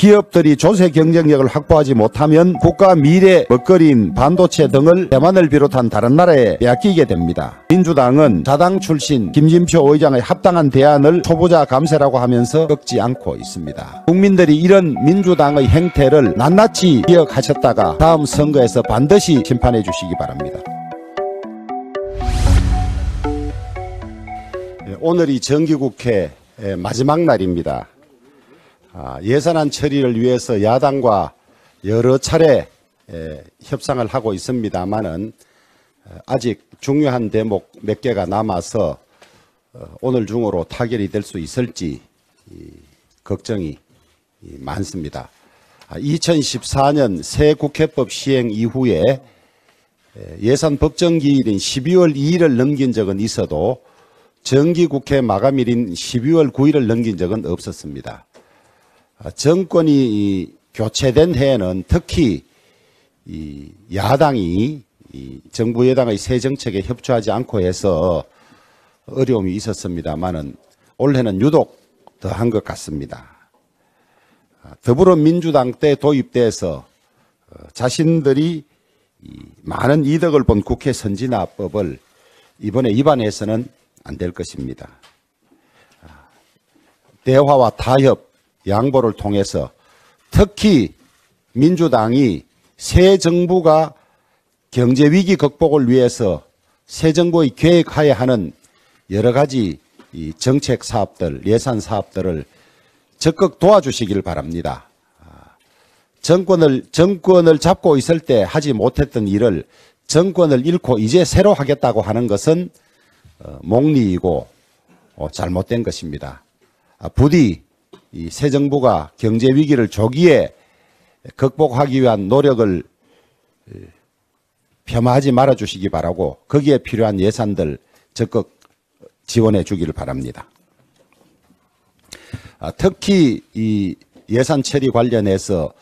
기업들이 조세 경쟁력을 확보하지 못하면 국가 미래 먹거리인 반도체 등을 대만을 비롯한 다른 나라에 빼앗기게 됩니다. 민주당은 자당 출신 김진표 의장의 합당한 대안을 초보자 감세라고 하면서 꺾지 않고 있습니다. 국민들이 이런 민주당의 행태를 낱낱이 기억하셨다가 다음 선거에서 반드시 심판해 주시기 바랍니다. 오늘이 정기국회 마지막 날입니다. 예산안 처리를 위해서 야당과 여러 차례 협상을 하고 있습니다만은 아직 중요한 대목 몇 개가 남아서 오늘 중으로 타결이 될 수 있을지 걱정이 많습니다. 2014년 새 국회법 시행 이후에 예산 법정기일인 12월 2일을 넘긴 적은 있어도 정기국회 마감일인 12월 9일을 넘긴 적은 없었습니다. 정권이 교체된 해에는 특히 야당이 정부 여당의 새 정책에 협조하지 않고 해서 어려움이 있었습니다만은 올해는 유독 더한 것 같습니다. 더불어민주당 때 도입돼서 자신들이 많은 이득을 본 국회 선진화법을 이번에 위반해서는 안 될 것입니다. 대화와 타협, 양보를 통해서 특히 민주당이 새 정부가 경제위기 극복을 위해서 새 정부의 계획하에 하는 여러 가지 이 정책 사업들, 예산 사업들을 적극 도와주시길 바랍니다. 정권을 잡고 있을 때 하지 못했던 일을 정권을 잃고 이제 새로 하겠다고 하는 것은 몽리이고 잘못된 것입니다. 부디 이 새 정부가 경제 위기를 조기에 극복하기 위한 노력을 폄하하지 말아 주시기 바라고 거기에 필요한 예산들 적극 지원해 주기를 바랍니다. 특히 이 예산 처리 관련해서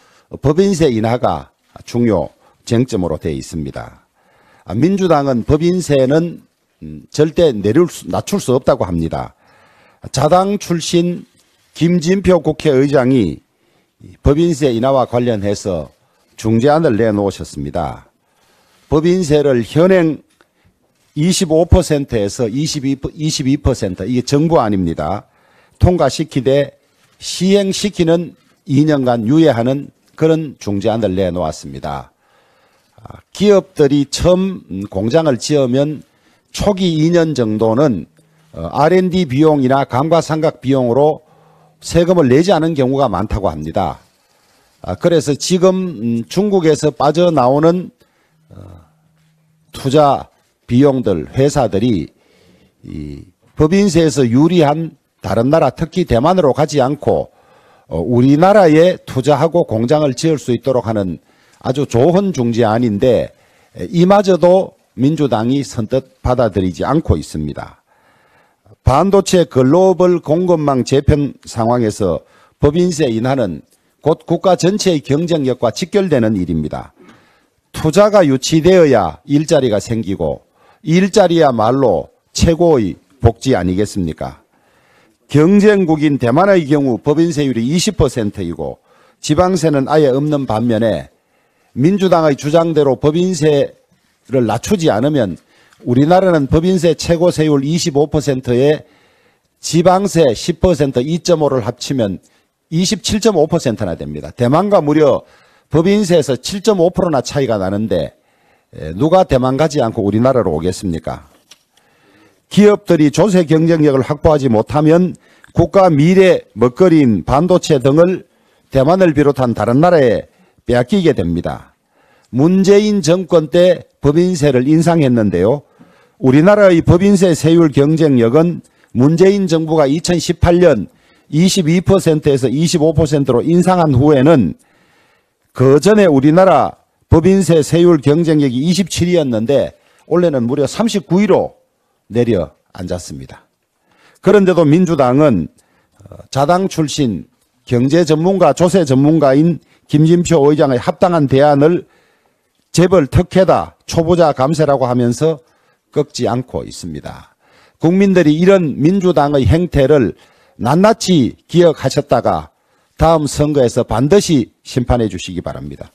법인세 인하가 중요 쟁점으로 되어 있습니다. 민주당은 법인세는 절대 낮출 수 없다고 합니다. 자당 출신 김진표 국회의장이 법인세 인하와 관련해서 중재안을 내놓으셨습니다. 법인세를 현행 25%에서 22% 이게 정부안입니다. 통과시키되 시행시키는 2년간 유예하는 그런 중재안을 내놓았습니다. 기업들이 처음 공장을 지으면 초기 2년 정도는 R&D 비용이나 감가상각 비용으로 세금을 내지 않은 경우가 많다고 합니다. 그래서 지금 중국에서 빠져나오는 투자 비용들, 회사들이 이 법인세에서 유리한 다른 나라, 특히 대만으로 가지 않고 우리나라에 투자하고 공장을 지을 수 있도록 하는 아주 좋은 중재안인데 이마저도 민주당이 선뜻 받아들이지 않고 있습니다. 반도체 글로벌 공급망 재편 상황에서 법인세 인하는 곧 국가 전체의 경쟁력과 직결되는 일입니다. 투자가 유치되어야 일자리가 생기고 일자리야말로 최고의 복지 아니겠습니까? 경쟁국인 대만의 경우 법인세율이 20%이고 지방세는 아예 없는 반면에 민주당의 주장대로 법인세를 낮추지 않으면 우리나라는 법인세 최고세율 25%에 지방세 10% 2.5를 합치면 27.5%나 됩니다. 대만과 무려 법인세에서 7.5%나 차이가 나는데 누가 대만 가지 않고 우리나라로 오겠습니까? 기업들이 조세 경쟁력을 확보하지 못하면 국가 미래 먹거리인 반도체 등을 대만을 비롯한 다른 나라에 빼앗기게 됩니다. 문재인 정권 때 법인세를 인상했는데요. 우리나라의 법인세 세율 경쟁력은 문재인 정부가 2018년 22%에서 25%로 인상한 후에는 그 전에 우리나라 법인세 세율 경쟁력이 27위였는데 올해는 무려 39위로 내려앉았습니다. 그런데도 민주당은 자당 출신 경제 전문가, 조세 전문가인 김진표 의장의 합당한 대안을 재벌 특혜다, 초보자 감세라고 하면서 꺾지 않고 있습니다. 국민들이 이런 민주당의 행태를 낱낱이 기억하셨다가 다음 선거에서 반드시 심판해 주시기 바랍니다.